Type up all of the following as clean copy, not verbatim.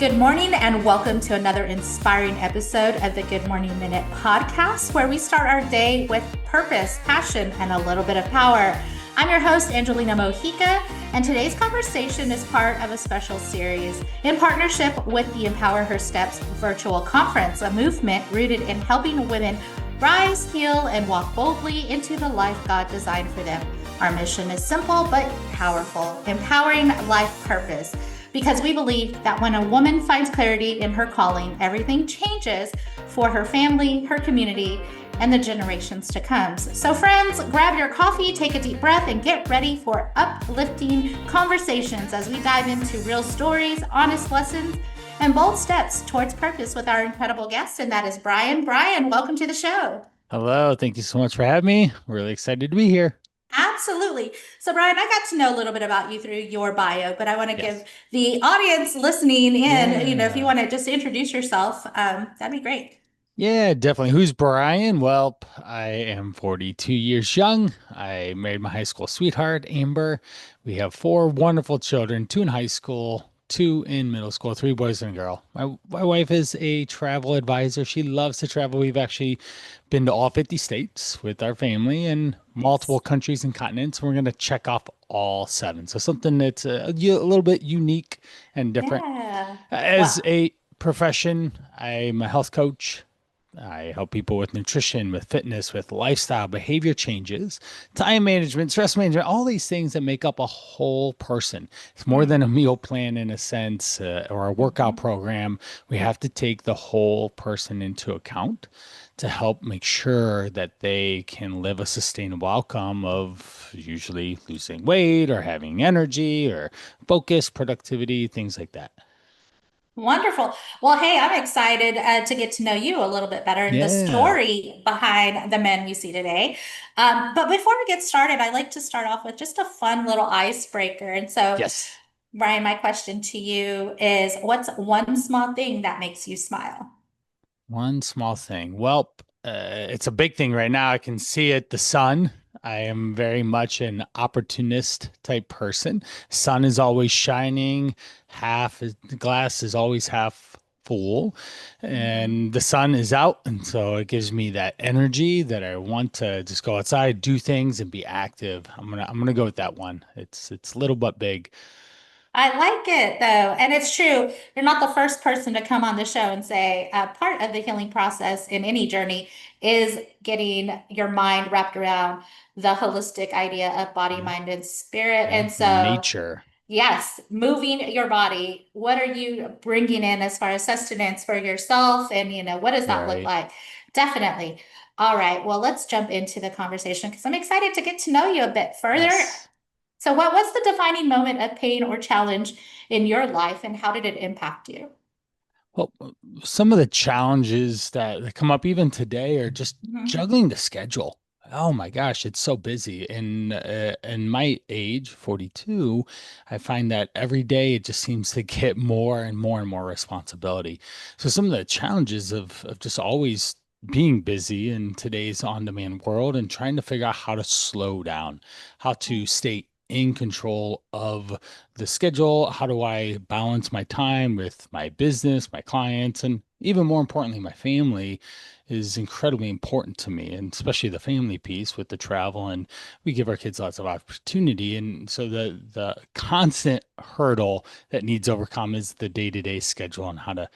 Good morning, and welcome to another inspiring episode of the Good Morning Minute podcast, where we start our day with purpose, passion, and a little bit of power. I'm your host, Angelina Mojica, and today's conversation is part of a special series in partnership with the Empower Her Steps virtual conference, a movement rooted in helping women rise, heal, and walk boldly into the life God designed for them. Our mission is simple but powerful, empowering life purpose. Because we believe that when a woman finds clarity in her calling, everything changes for her family, her community, and the generations to come. So friends, grab your coffee, take a deep breath, and get ready for uplifting conversations as we dive into real stories, honest lessons, and bold steps towards purpose with our incredible guest, and that is Brian. Brian, welcome to the show. Hello, thank you so much for having me. Really excited to be here. Absolutely. So, Brian, I got to know a little bit about you through your bio, but I want to give Yes. the audience listening in, if you Yeah. want to just introduce yourself, that'd be great. Yeah, definitely. Who's Brian? Well, I am 42 years young. I married my high school sweetheart, Amber. We have four wonderful children, two in high school, two in middle school, three boys and a girl. My wife is a travel advisor. She loves to travel. We've actually been to all 50 states with our family and multiple Nice. countries and continents. We're going to check off all seven. So something that's a little bit unique and different. Yeah. As Well, a profession, I'm a health coach. I help people with nutrition, with fitness, with lifestyle, behavior changes, time management, stress management, all these things that make up a whole person. It's more than a meal plan in a sense, or a workout mhm. program. We have to take the whole person into account to help make sure that they can live a sustainable outcome of usually losing weight or having energy or focus, productivity, things like that. Wonderful. Well, hey, I'm excited to get to know you a little bit better and the Yeah. story behind the men we see today. But before we get started, I like to start off with just a fun little icebreaker. And so, Yes. Brian, my question to you is, what's one small thing that makes you smile? One small thing. Well, it's a big thing right now. I can see it. The sun. I am very much an opportunist type person. Sun is always shining. The glass is always half full, Mhm. and the sun is out, and so it gives me that energy that I want to just go outside, do things, and be active. I'm gonna go with that one. It's little but big. I like it though. And it's true. You're not the first person to come on the show and say part of the healing process in any journey is getting your mind wrapped around the holistic idea of body, Yeah. mind, and spirit. Yeah. And so, Nature. yes, moving your body. What are you bringing in as far as sustenance for yourself? And, what does that look Right. like? Definitely. All right. Well, let's jump into the conversation because I'm excited to get to know you a bit further. Yes. So, what was the defining moment of pain or challenge in your life, and how did it impact you? Well, some of the challenges that come up even today are just Mhm. juggling the schedule. Oh my gosh, it's so busy. In my age, 42, I find that every day it just seems to get more and more and more responsibility. So some of the challenges of just always being busy in today's on-demand world and trying to figure out how to slow down, how to stay in control of the schedule. How do I balance my time with my business, my clients, and even more importantly, my family is incredibly important to me, and especially the family piece with the travel. And we give our kids lots of opportunity. And so the constant hurdle that needs overcome is the day-to-day schedule and how to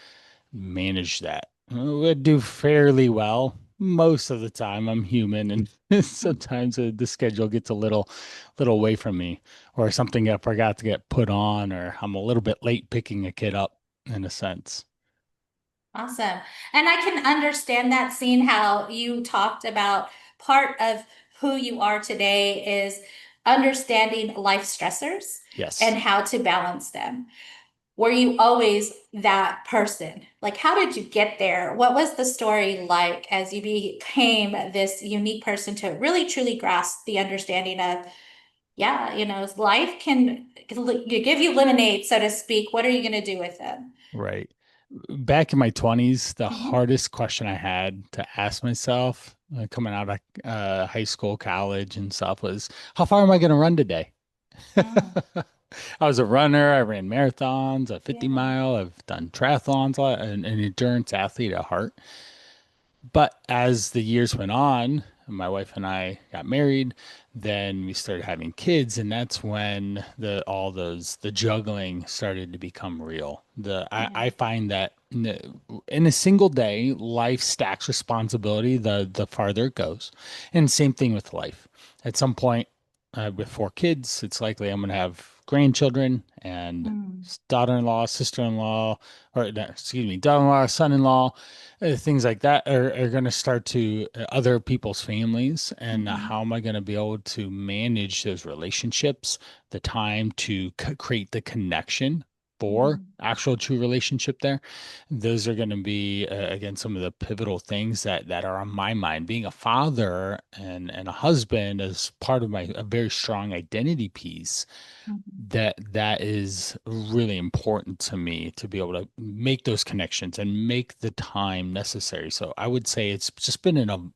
manage that. We do fairly well most of the time. I'm human, and sometimes the schedule gets a little away from me, or something I forgot to get put on, or I'm a little bit late picking a kid up in a sense. Awesome. And I can understand that, seeing how you talked about part of who you are today is understanding life stressors and Yes. how to balance them. Were you always that person? Like, how did you get there? What was the story like as you became this unique person to really truly grasp the understanding of, yeah, life can give you lemonade, so to speak. What are you going to do with it? Right. Back in my 20s, the Mhm. hardest question I had to ask myself, coming out of high school, college, and stuff was, how far am I going to run today? Mm. I was a runner. I ran marathons, a 50 Yeah. mile. I've done triathlons, an endurance athlete at heart. But as the years went on, my wife and I got married, then we started having kids, and that's when the juggling started to become real. I Yeah. find that in a single day, life stacks responsibility the farther it goes. And same thing with life. At some point, with four kids, it's likely I'm going to have grandchildren and Mm, daughter-in-law, sister-in-law, or no, excuse me, daughter-in-law, son-in-law, things like that are going to start to other people's families. And mhm, how am I going to be able to manage those relationships, the time to create the connection for mhm, actual true relationship there? Those are going to be, again, some of the pivotal things that are on my mind. Being a father and a husband is part of a very strong identity piece mhm, that is really important to me to be able to make those connections and make the time necessary. So I would say it's just been an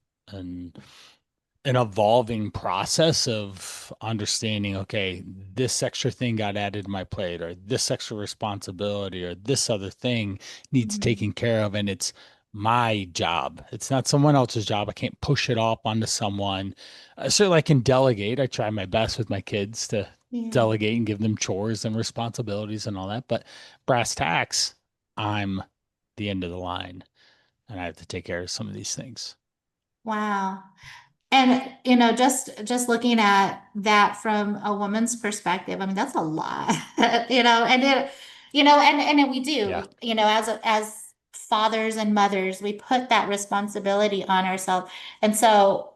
an evolving process of understanding, okay, this extra thing got added to my plate, or this extra responsibility, or this other thing needs mhm. taken care of, and it's my job. It's not someone else's job. I can't push it off onto someone. Certainly I can delegate. I try my best with my kids to Yeah. delegate and give them chores and responsibilities and all that, but brass tacks, I'm the end of the line, and I have to take care of some of these things. Wow. And just looking at that from a woman's perspective, I mean, that's a lot, and and we Yeah. do, as fathers and mothers, we put that responsibility on ourselves. And so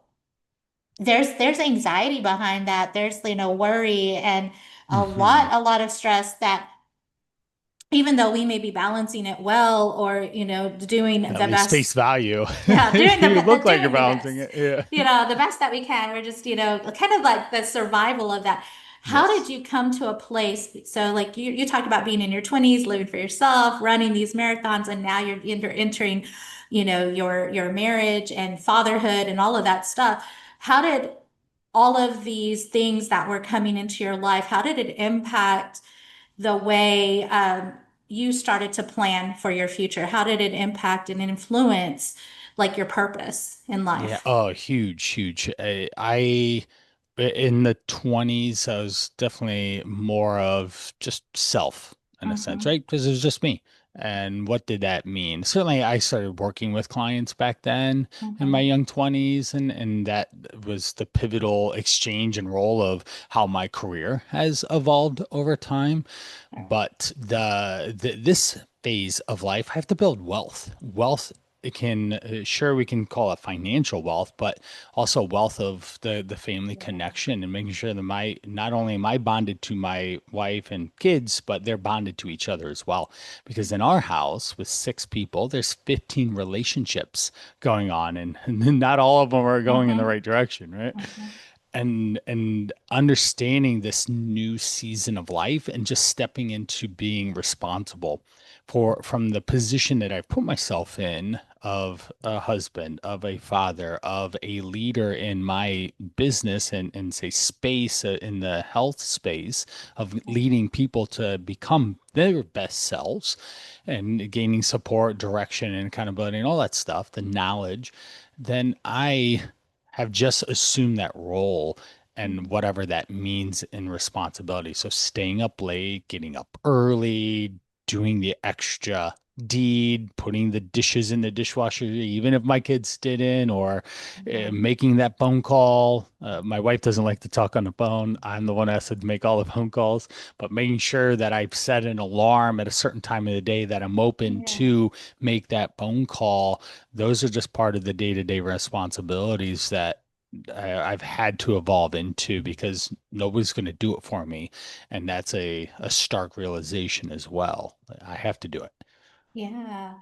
there's anxiety behind that. There's, worry and Hmm. a lot of stress that even though we may be balancing it well or, doing At the least best. face value. Yeah, You look like you're doing the balancing best. it. Yeah. The best that we can. We're just, kind of like the survival of that. How did Yes. you come to a place? So like you talked about being in your 20s, living for yourself, running these marathons, and now you're entering, your marriage and fatherhood and all of that stuff. How did all of these things that were coming into your life, how did it impact the way you started to plan for your future? How did it impact and influence like your purpose in Yeah. life? Oh, huge, huge. In the 20s, I was definitely more of just self in a sense, Mm-hmm. right? Because it was just me. And what did that mean? Certainly, I started working with clients back then in my Mm-hmm. young 20s, and that was the pivotal exchange and role of how my career has evolved over time. But this phase of life, I have to build wealth. Wealth, it can sure we can call it financial wealth, but also wealth of the family Yeah. connection and making sure that my not only am I bonded to my wife and kids, but they're bonded to each other as well. Because in our house with six people, there's 15 relationships going on, and not all of them are going in the Mm-hmm. right direction, right? Mm-hmm. And understanding this new season of life and just stepping into being responsible for from the position that I've put myself in of a husband, of a father, of a leader in my business and say space in the health space of leading people to become their best selves and gaining support, direction, and accountability and all that stuff, the knowledge, then I have just assumed that role and Mm-hmm. whatever that means in responsibility. So staying up late, getting up early, doing the extra deed, putting the dishes in the dishwasher, even if my kids didn't, or making that phone call. My wife doesn't like to talk on the phone. I'm the one that has to make all the phone calls, but making sure that I've set an alarm at a certain time of the day that I'm open Yeah. to make that phone call. Those are just part of the day-to-day responsibilities that I've had to evolve into because nobody's going to do it for me. And that's a stark realization as well. I have to do it. Yeah.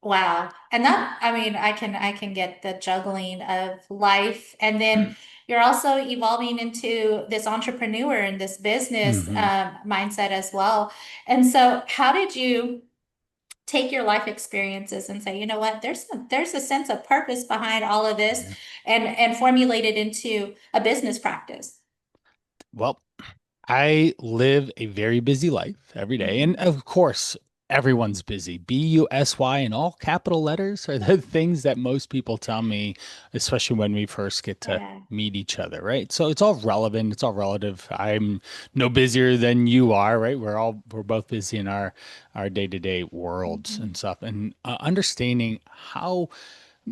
Wow. And that, I mean, I can get the juggling of life. And then you're also evolving into this entrepreneur and this business Hmm. mindset as well. And so how did you take your life experiences and say, you know what, there's a sense of purpose behind all of this Yeah. and formulate it into a business practice? Well, I live a very busy life every day. And Mhm. of course, everyone's busy. BUSY in all capital letters are the things that most people tell me, especially when we first get to Yeah. meet each other, right? So it's all relevant, it's all relative. I'm no busier than you are, right? We're both busy in our day-to-day worlds and Mhm. stuff. And understanding how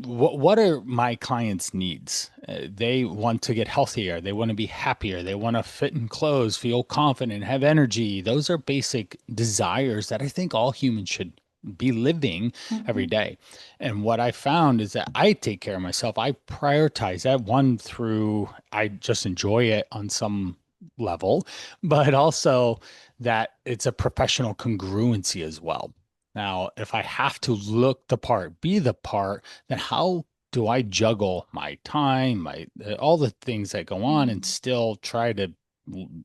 what are my clients' needs? They want to get healthier. They want to be happier. They want to fit in clothes, feel confident, have energy. Those are basic desires that I think all humans should be living every Mhm. day. And what I found is that I take care of myself. I prioritize that one through I just enjoy it on some level, but also that it's a professional congruency as well. Now, if I have to look the part, be the part, then how do I juggle my time, my all the things that go on and Mhm. still try to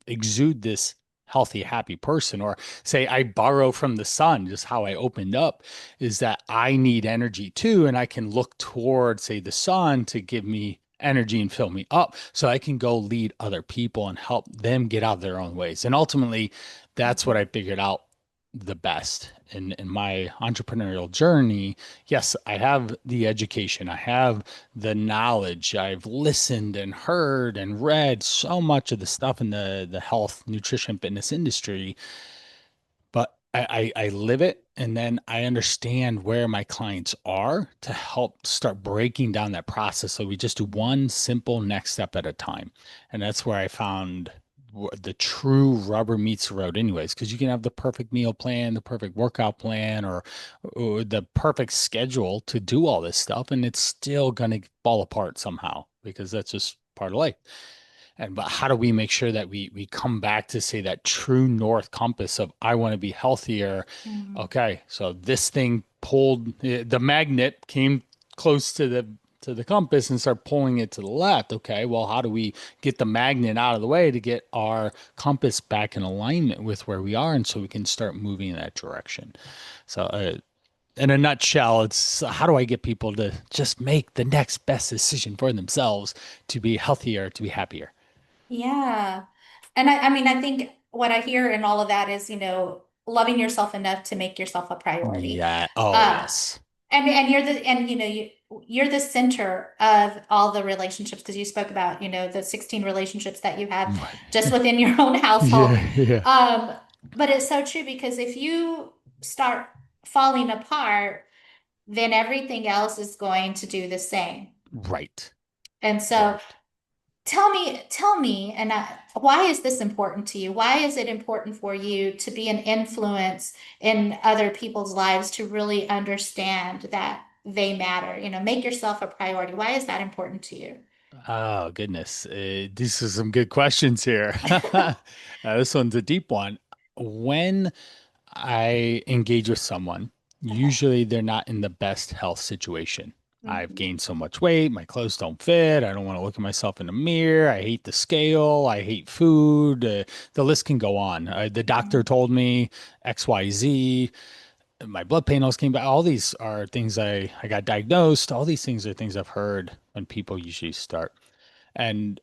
exude this healthy, happy person? Or say I borrow from the sun, just how I opened up is that I need energy too, and I can look toward, say, the sun to give me energy and fill me up so I can go lead other people and help them get out of their own ways. And ultimately, that's what Mhm. I figured out the best in my entrepreneurial journey. Yes, I have the education, I have the knowledge, I've listened and heard and read so much of the stuff in the health, nutrition, fitness industry, but I live it and then I understand where my clients are to help start breaking down that process. So we just do one simple next step at a time. And that's where I found the true rubber meets the road anyways, because you can have the perfect meal plan, the perfect workout plan, or the perfect schedule to do all this stuff. And it's still going to fall apart somehow because that's just part of life. And but how do we make sure that we come back to say that true north compass of I want to be healthier? Mhm. Okay, so this thing pulled the magnet came close to the compass and start pulling it to the left. Okay, well, how do we get the magnet out of the way to get our compass back in alignment with where we are, and so we can start moving in that direction? So, in a nutshell, it's how do I get people to just make the next best decision for themselves to be healthier, to be happier? Yeah. And I mean, I think what I hear in all of that is, loving yourself enough to make yourself a priority. Yeah. Oh, Uh, yes. and you're the center of all the relationships because you spoke about, the 16 relationships that you have Right. just within your own household. Yeah. Yeah. Um, but it's so true because if you start falling apart, then everything else is going to do the same. Right. And so Right. tell me, and why is this important to you? Why is it important for you to be an influence in other people's lives to really understand that they matter? Make yourself a priority. Why is that important to you? Oh, goodness. These are some good questions here. This one's a deep one. When I engage with someone, Okay. usually they're not in the best health situation. I've Mhm. gained so much weight, my clothes don't fit, I don't want to look at myself in the mirror, I hate the scale, I hate food. The list can go on. The doctor Mhm. told me XYZ, my blood panels came back. All these are things I got diagnosed. All these things are things I've heard when people usually start. And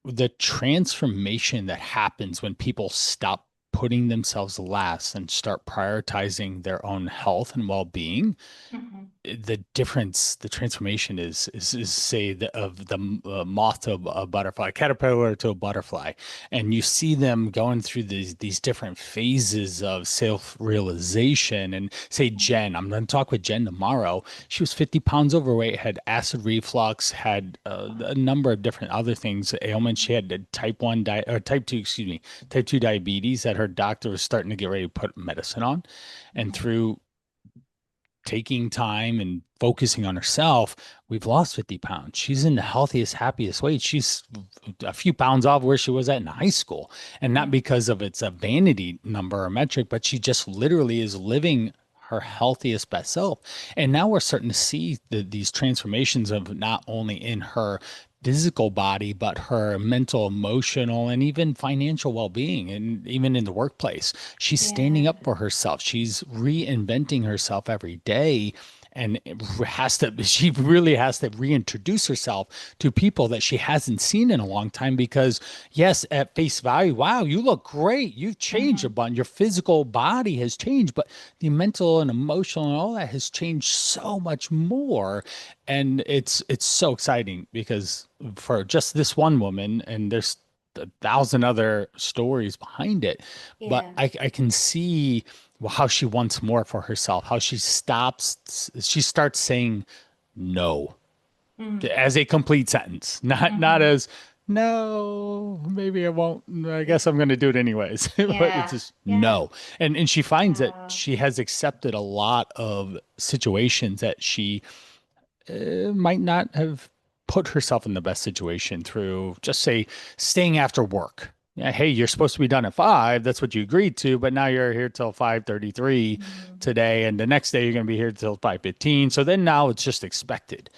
the transformation that happens when people stop putting themselves last and start prioritizing their own health and well-being, Mhm. the difference, the transformation is say of the moth to a butterfly, caterpillar to a butterfly, and you see them going through these different phases of self-realization. And say Jen, I'm going to talk with Jen tomorrow. She was 50 pounds overweight, had acid reflux, had a number of different other things, ailments. She had type 1 or type 2, excuse me, type 2 diabetes that her doctor was starting to get ready to put medicine on. And Mhm. through taking time and focusing on herself, we've lost 50 pounds. She's in the healthiest, happiest weight. She's a few pounds off where she was at in high school. And not Mhm. because of it's a vanity number or metric, but she just literally is living her healthiest best self. And now we're starting to see these transformations of not only in her physical body, but her mental, emotional, and even financial well being, and even in the workplace. She's standing Yeah. up for herself. She's reinventing herself every day. and she really has to reintroduce herself to people that she hasn't seen in a long time because yes, at face value, wow, you look great. You've changed a Mhm. bunch. Your physical body has changed, but the mental and emotional and all that has changed so much more. And it's so exciting because for just this one woman, and there's a thousand other stories behind it, but Yeah. I can see how she wants more for herself, how she starts saying no Mm. as a complete sentence, not Mhm. as no, maybe I won't. I guess I'm going to do it anyways. But it's Yeah. just Yeah. no. And she finds that Yeah. she has accepted a lot of situations that she might not have put herself in the best situation through just say staying after work. Yeah, hey, you're supposed to be done at 5. That's what you agreed to, but now you're here till 5:33 Mhm. today, and the next day you're going to be here till 5:15. So then now it's just expected,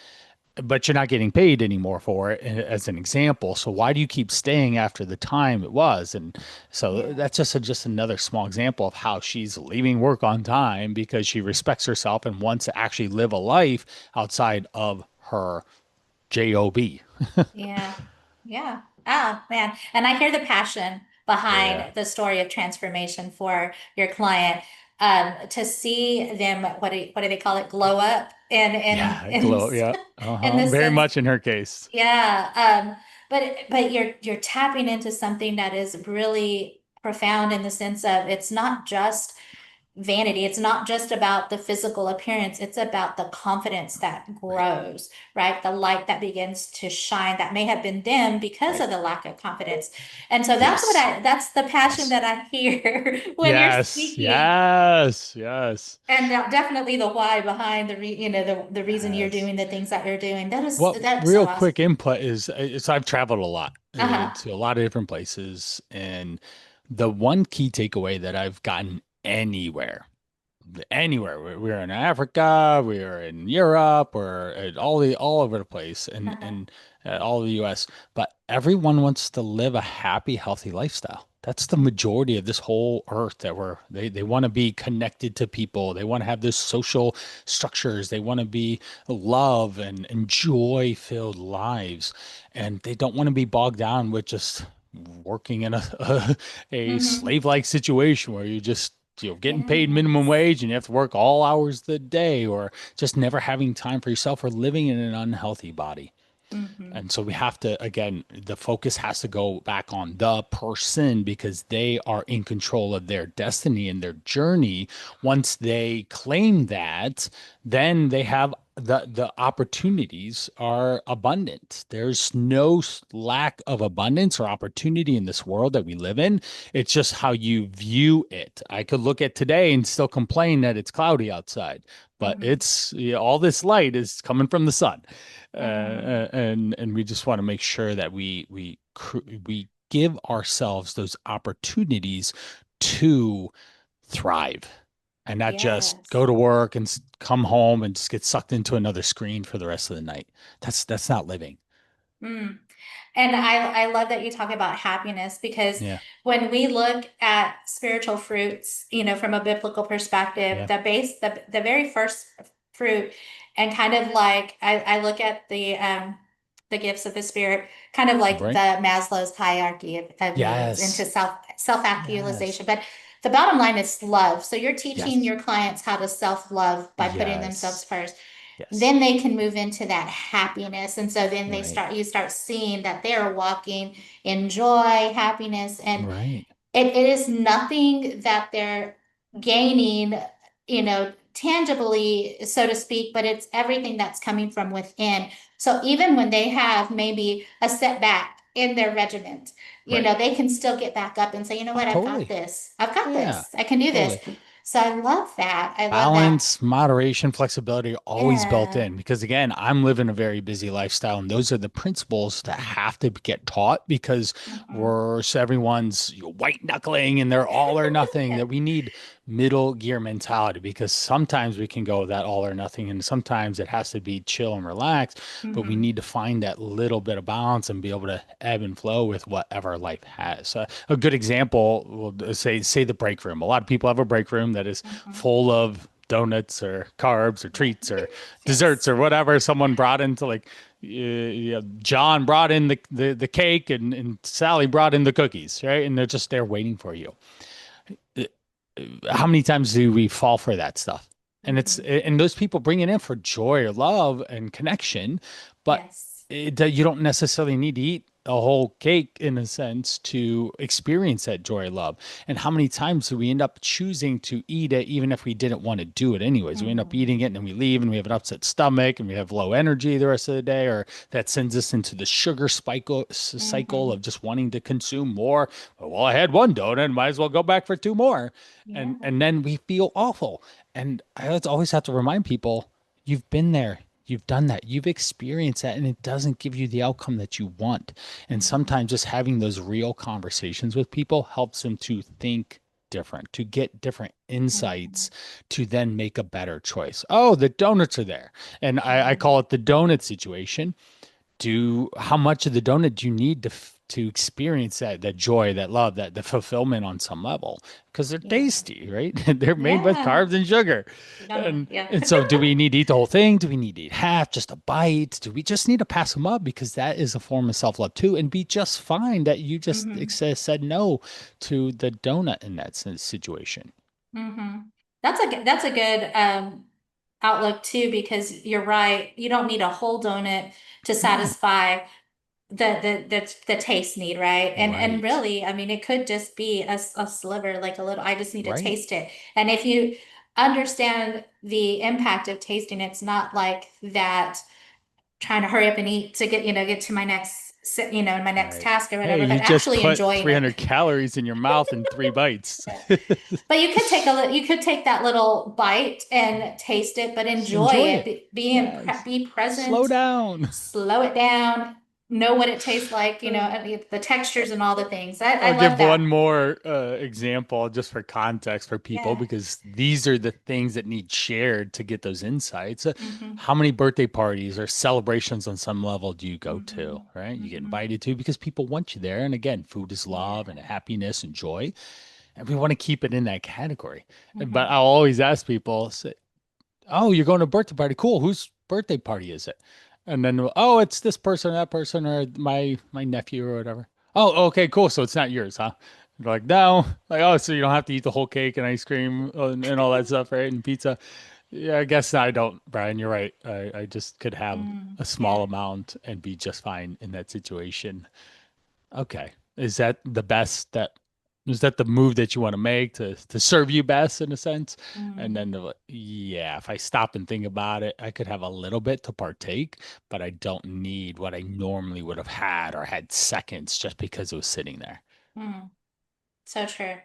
but you're not getting paid anymore for it as an example. So why do you keep staying after the time it was? And so Yeah. that's just another small example of how she's leaving work on time because she respects herself and wants to actually live a life outside of her job. Yeah. Yeah. Oh, man. And I hear the passion Yeah, behind the story of transformation for your client. To see them, what do they call it? Glow up yeah, in glow, yeah, in the very sense, much in her case. yeah. But you're tapping into something that is really profound in the sense of it's not just vanity. It's not just about the physical appearance, it's about the confidence that Right, grows, right? The light that begins to shine that may have been dim because right. of the lack of confidence. And so Yes, that's the passion yes, that I hear when you're yes, speaking. yes, yes, And definitely the why behind the reason you're yes. doing the things that you're doing. Well, That's so real awesome. quick input is I've traveled a lot Uh-huh. to a lot of different places, and the one key takeaway that I've gotten anywhere. We're in Africa, we're in Europe, we're at all over the place, Uh-huh. and all of the U.S. But everyone wants to live a happy, healthy lifestyle. That's the majority of this whole earth that they want to be connected to people. They want to have this social structures. They want to be love and joy filled lives, and they don't want to be bogged down with just working in a Mm-hmm. slave-like situation where you just getting paid minimum Yes. wage and you have to work all hours of the day or just never having time for yourself or living in an unhealthy body. Mm-hmm. And so we have to, again, the focus has to go back on the person because they are in control of their destiny and their journey. Once they claim that, then they have the opportunities are abundant. There's no lack of abundance or opportunity in this world that we live in. It's just how you view it. I could look at today and still complain that it's cloudy outside, but Mm-hmm. all this light is coming from the sun, Mm-hmm. and we just want to make sure that we give ourselves those opportunities to thrive and not just Yes. go to work and come home and just get sucked into another screen for the rest of the night. That's not living. Mm. And I love that you talk about happiness because Yeah, when we look at spiritual fruits, from a biblical perspective, yeah, the very first fruit, and kind of like I look at the gifts of the spirit, kind of like right. the Maslow's hierarchy of needs into Yes, yes, self-actualization. But the bottom line is love. So you're teaching yes, your clients how to self-love by putting themselves yes, first, yes, then they can move into that happiness. And so then right, you start seeing that they're walking in joy, happiness, and right, it is nothing that they're gaining, tangibly, so to speak, but it's everything that's coming from within. So even when they have maybe a setback in their regiment, right. they can still get back up and say, you know Oh, what, I've got totally. this. I've got Yeah, this. I can do this. totally. So I love that. I love that. Balance, moderation, flexibility are always built Yeah. in because again, I'm living a very busy lifestyle and those are the principles that have to get taught because Mhm. so everyone's white knuckling and they're all or nothing, Yeah. that we need middle gear mentality because sometimes we can go that all or nothing and sometimes it has to be chill and relaxed, but we Mhm. need to find that little bit of balance and be able to ebb and flow with whatever life has. A good example, say the break room. A lot of people have a break room that is Mhm. full of donuts or carbs or Yeah. treats or desserts Yes. or whatever someone brought into like John brought in the cake and Sally brought in the cookies, right? And they're just there waiting for you. How many times do we fall for that stuff? Hmm. And those people bring it in for joy or love and connection, but Yes. you don't necessarily need to eat a whole cake in a sense to experience that joy or love. And how many times do we end up choosing to eat it even if we didn't want to do it anyways? We end up Hmm. eating it and then we leave and we have an upset stomach and we have low energy the rest of the day, or that sends us into the sugar cycle Hmm. of just wanting to consume more. Well, I had one donut, might as well go back for two more. Yeah. And then we feel awful. And I always have to remind people, you've been there. You've done that. You've experienced that, and it doesn't give you the outcome that you want. And Hmm. sometimes just having those real conversations with people helps them to think different, to get different Hmm. insights, to then make a better choice. Oh, the donuts are there. And I Hmm. call it the donut situation. How much of the donut do you need to experience that joy, that love, that the fulfillment on some level? Because they're Yeah. tasty, right? They're made with Yeah. carbs and sugar. You don't, yeah. And so do we need to eat the whole thing? Do we need to eat half, just a bite? Do we just need to pass them up? Because that is a form of self-love too, and be just fine that you just Hmm. said no to the donut in that situation. Hmm. That's a good outlook too, because you're right. You don't need a whole donut to No. satisfy the taste need, right? And Right. really, I mean, it could just be a sliver, like a little, I just need to Right. taste it. And if you understand the impact of tasting, it's not like that trying to hurry up and eat to get, get to my next, my next Right. task or Hey, whatever, but you just actually put enjoying it. 300 calories in your mouth in 3 bites. But you could take that little bite and taste it, but Just enjoy enjoy it. it. Be, Yes. be Slow present, down. slow it down, know what it tastes like, Uh, the textures and all the things. I I'll love give one that. more example just for context for people Yeah. because these are the things that need shared to get those insights. Hmm. How many birthday parties or celebrations on some level do you go to, Hmm. right? You get Hmm. invited to because people want you there. And again, food is love and Yeah. happiness and joy. And we want to keep it in that category. But Hmm. I'll always ask people, oh, you're going to a birthday party. Cool. Whose birthday party is it? And then, oh, it's this person, that person, or my nephew or whatever. Oh, okay, cool. So it's not yours, huh? They're like, no. Like, oh, so you don't have to eat the whole cake and ice cream and all that stuff, right? And pizza. Yeah, I guess I don't, Brian. You're right. I just could have Mm. a small Yeah. amount and be just fine in that situation. Okay. Is that the best that is that the move that you want to make to serve you best in a sense? And Mm. then yeah, if I stop and think about it, I could have a little bit to partake, but I don't need what I normally would have had or had seconds just because it was sitting there. Mm. So true.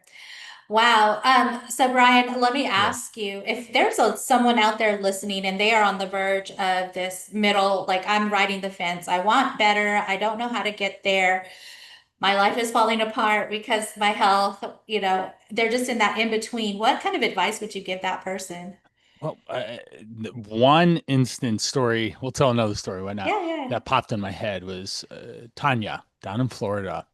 Wow. So Brian, let me Yeah. ask you, if there's someone out there listening and they are on the verge of this middle, like I'm riding the fence, I want better, I don't know how to get there, my life is falling apart because my health, they're just in that in between. What kind of advice would you give that person? Well, one instance story, we'll tell another story. Why not? Yeah, yeah. That popped in my head was Tanya down in Florida.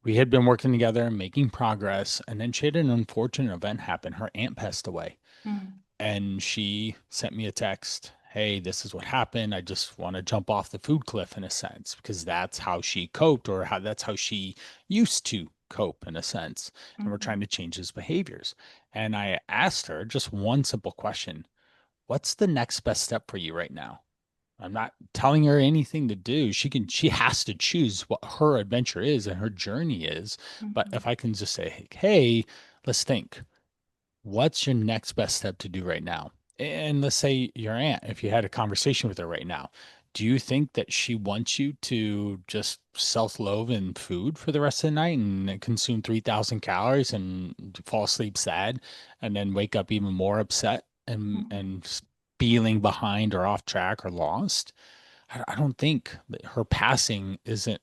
We had been working together, making progress, and then she had an unfortunate event happen. Her aunt passed away, Mm, and she sent me a text. Hey, this is what happened. I just want to jump off the food cliff in a sense, because that's how she coped, or that's how she used to cope in a sense. And we're trying mhm, to change his behaviors. And I asked her just one simple question. What's the next best step for you right now? I'm not telling her anything to do. She has to choose what her adventure is and her journey is. But mhm, if I can just say, hey, let's think, what's your next best step to do right now? And let's say your aunt, if you had a conversation with her right now, do you think that she wants you to just self-loathe in food for the rest of the night and consume 3,000 calories and fall asleep sad and then wake up even more upset mhm, and feeling behind or off track or lost? I don't think that her passing isn't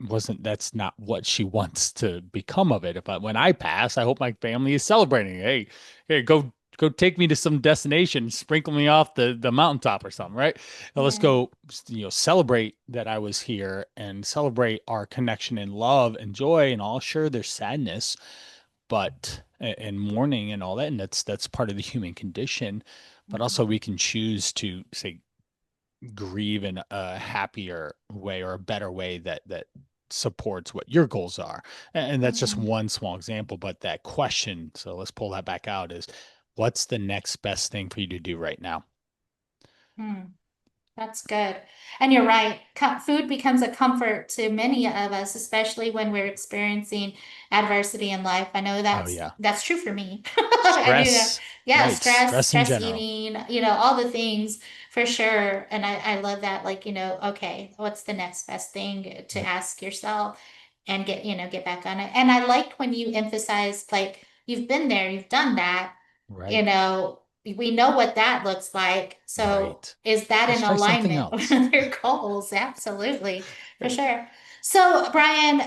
wasn't that's not what she wants to become of it. If when I pass, I hope my family is celebrating. Hey, hey, go take me to some destination, sprinkle me off the mountaintop or something, right? Now let's yeah, go, celebrate that I was here and celebrate our connection and love and joy and all. Sure, there's sadness, but and mourning and all that, and that's part of the human condition. But also Mhm. we can choose to say grieve in a happier way or a better way that supports what your goals are. And that's just Mhm. one small example, but that question, so let's pull that back out, is what's the next best thing for you to do right now? Mhm. That's good. And you're right. Food becomes a comfort to many of us, especially when we're experiencing adversity in life. I know Oh that's yeah. that's true for me. I do that. Stress, Yeah, right? stress, Stress in stress general. eating, all the things for sure. And I love that. Like, okay, what's the next best thing to Yep. ask yourself and get back on it. And I liked when you emphasized like you've been there, you've done that, you Right. know, we know what that looks like. So Right. is that Let's in try something alignment else. with your goals? Absolutely, for Right. sure. So, Brian,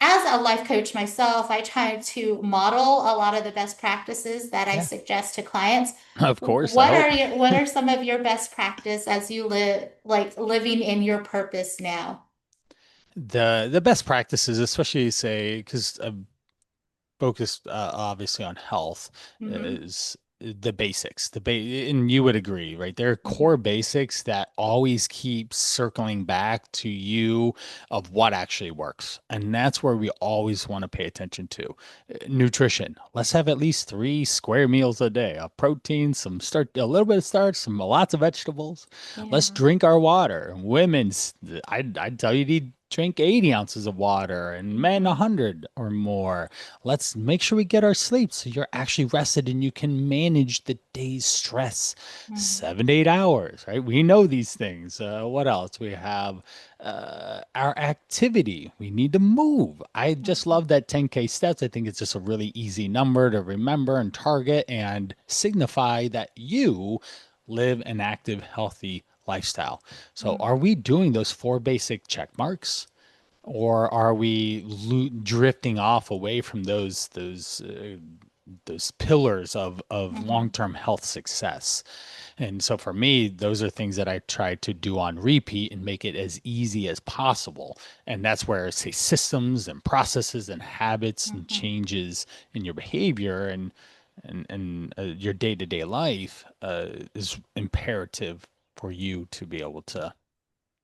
as a life coach myself, I try to model a lot of the best practices that I Yeah. suggest to clients. Of course, I hope. What are some of your best practice as you live like living in your purpose now? The best practices, especially say, because focused obviously on health, Mm-hmm. is the basics. And you would agree, right? There are core Mm-hmm. basics that always keep circling back to you of what actually works. And that's where we always want to pay attention to. Nutrition. Let's have at least 3 square meals a day of protein, a little bit of starch, some lots of vegetables. Let's Yeah. drink our water. Women's, I'd tell you to drink 80 ounces of water and men Mm-hmm. 100 or more. Let's make sure we get our sleep so you're actually rested and you can manage the day's stress. Mm-hmm. 7 to 8 hours, right? We know these things. What else? We have our activity. We need to move. I just Mm-hmm. love that 10K steps. I think it's just a really easy number to remember and target and signify that you live an active, healthy lifestyle. So, are we doing those 4 basic check marks? Or are we drifting off away from those pillars of Mm-hmm. long-term health success? And so for me, those are things that I try to do on repeat and make it as easy as possible. And that's where, say, systems and processes and habits and Mm-hmm. changes in your behavior and your day-to-day life is imperative for you to be able to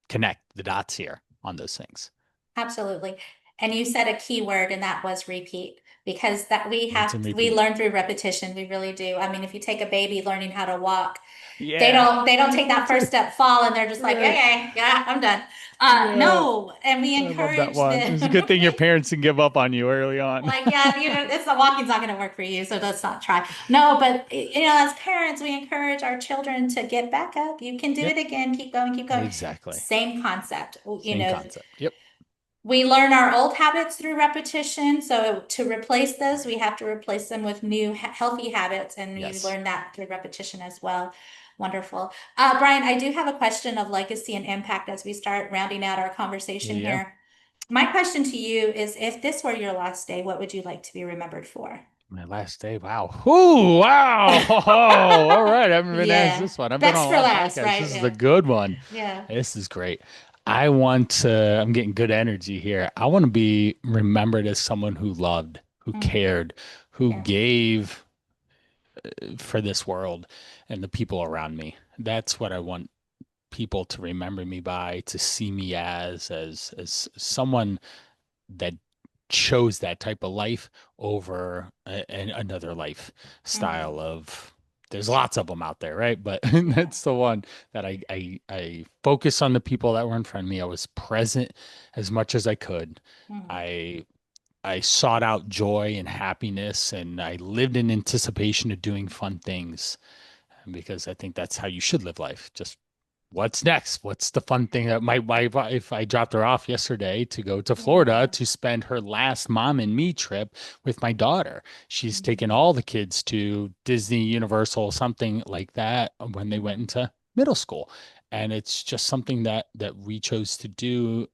connect the dots here on those things. Absolutely. And you said a key word, and that was repeat, because that Rinse and we repeat. learn through repetition. We really do. I mean, if you take a baby learning how to walk, Yeah. they don't take that That's first it. step fall and they're just like, Right. okay, yeah, I'm done. Yeah. No, and we I love that encourage one. It's a good the thing your parents didn't give up on you early on. like, yeah, it's the walking's not going to work for you, so let's not try. No, but as parents, we encourage our children to get back up. You can do Yep. it again. Keep going, keep going. Exactly. Same concept. Same concept. Yep. We learn our old habits through repetition. So to replace those, we have to replace them with new healthy habits, and you Yes. learn that through repetition as well. Wonderful. Brian, I do have a question of legacy and impact as we start rounding out our conversation Yeah. here. My question to you is, if this were your last day, what would you like to be remembered for? My last day. Wow. Ooh, wow. Oh, all right. I haven't been asked Yeah. this one. I've been Best on a for lot of last, podcasts. right? This is a Yeah. good one. Yeah. This is great. I'm getting good energy here. I want to be remembered as someone who loved, who Mm, cared, who yeah. gave for this world and the people around me. That's what I want people to remember me by, to see me as someone that chose that type of life over another lifestyle Mm, of there's lots of them out there, right? But yeah. that's the one that I focus on the people that were in front of me. I was present as much as I could. Mm, I I sought out joy and happiness, and I lived in anticipation of doing fun things because I think that's how you should live life. Just what's next? What's the fun thing that my wife, if I dropped her off yesterday to go to Florida yeah. to spend her last mom and me trip with my daughter. She's taken Mm, all the kids to Disney, Universal, something like that when they went mm, into middle school. And it's just something that we chose to do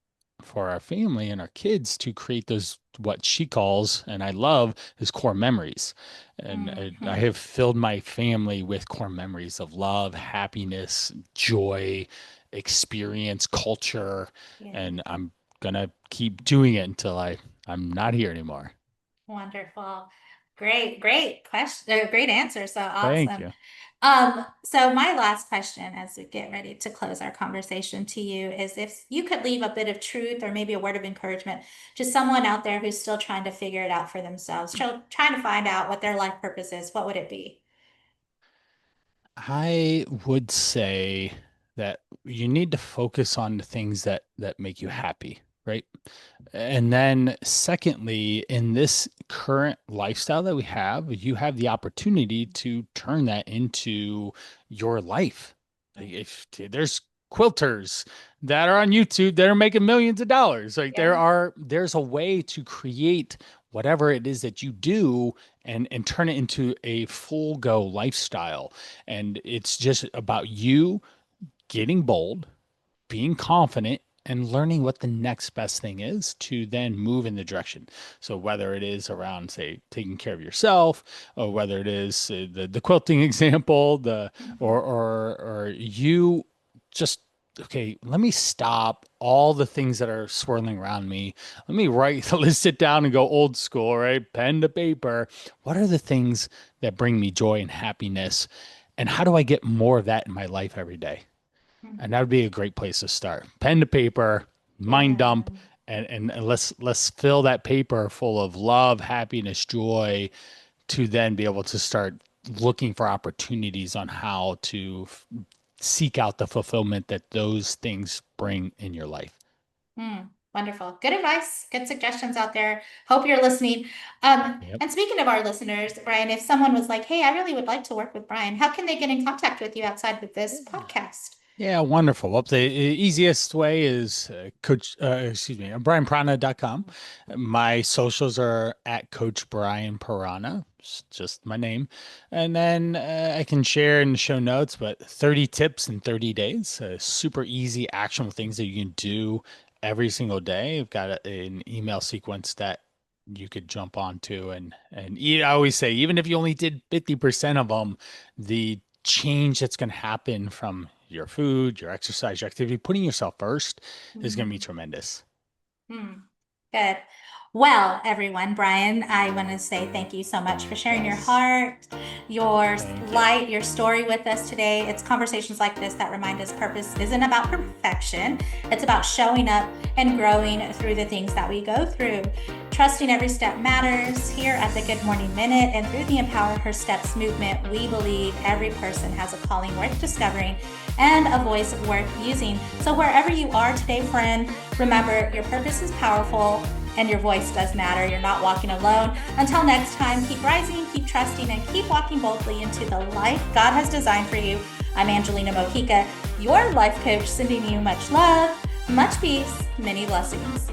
for our family and our kids to create those what she calls and I love is core memories. And I mm, have filled my family with core memories of love, happiness, joy, experience, culture, yeah. and I'm gonna keep doing it until I'm not here anymore. Wonderful. Great question. Great answer. So Thank awesome. you. So my last question as we get ready to close our conversation to you is if you could leave a bit of truth or maybe a word of encouragement to someone out there who's still trying to figure it out for themselves, trying to find out what their life purpose is, what would it be? I would say that you need to focus on the things that make you happy, right? And then secondly, in this current lifestyle that we have, you have the opportunity to turn that into your life. Like, if there's quilters that are on YouTube that are making millions of dollars, like Yeah. there's a way to create whatever it is that you do and turn it into a full go lifestyle. And it's just about you getting bold, being confident, and learning what the next best thing is to then move in the direction. So whether it is around, say, taking care of yourself, or whether it is the quilting example, the Mhm. or you just okay, let me stop all the things that are swirling around me. Let me write, let's sit down and go old school, right? Pen to paper. What are the things that bring me joy and happiness? And how do I get more of that in my life every day? And that would be a great place to start. Pen to paper, mind Yeah. dump, and let's fill that paper full of love, happiness, joy, to then be able to start looking for opportunities on how to seek out the fulfillment that those things bring in your life. Wonderful. Good advice. Good suggestions out there. Hope you're listening. Yep. And speaking of our listeners, Brian, if someone was like, hey, I really would like to work with Brian, how can they get in contact with you outside of this podcast? Yeah, wonderful. Well, the easiest way is BrianParana.com. My socials are at Coach Brian Parana, just my name. And then I can share in the show notes, but 30 tips in 30 days, super easy, actionable things that you can do every single day. I've got an email sequence that you could jump onto I always say, even if you only did 50% of them, the change that's going to happen from your food, your exercise, your activity, putting yourself first is going to be Mhm. tremendous. Hmm. Good. Well, everyone, Brian, I want to say thank you so much for sharing your Yes. heart, your Thank you. light, your story with us today. It's conversations like this that remind us purpose isn't about perfection. It's about showing up and growing through the things that we go through. Trusting every step matters. Here at the Good Morning Minute and through the Empower Her Steps movement, we believe every person has a calling worth discovering and a voice worth using. So wherever you are today, friend, remember your purpose is powerful and your voice does matter. You're not walking alone. Until next time, keep rising, keep trusting, and keep walking boldly into the life God has designed for you. I'm Angelina Mojica, your life coach, sending you much love, much peace, many blessings.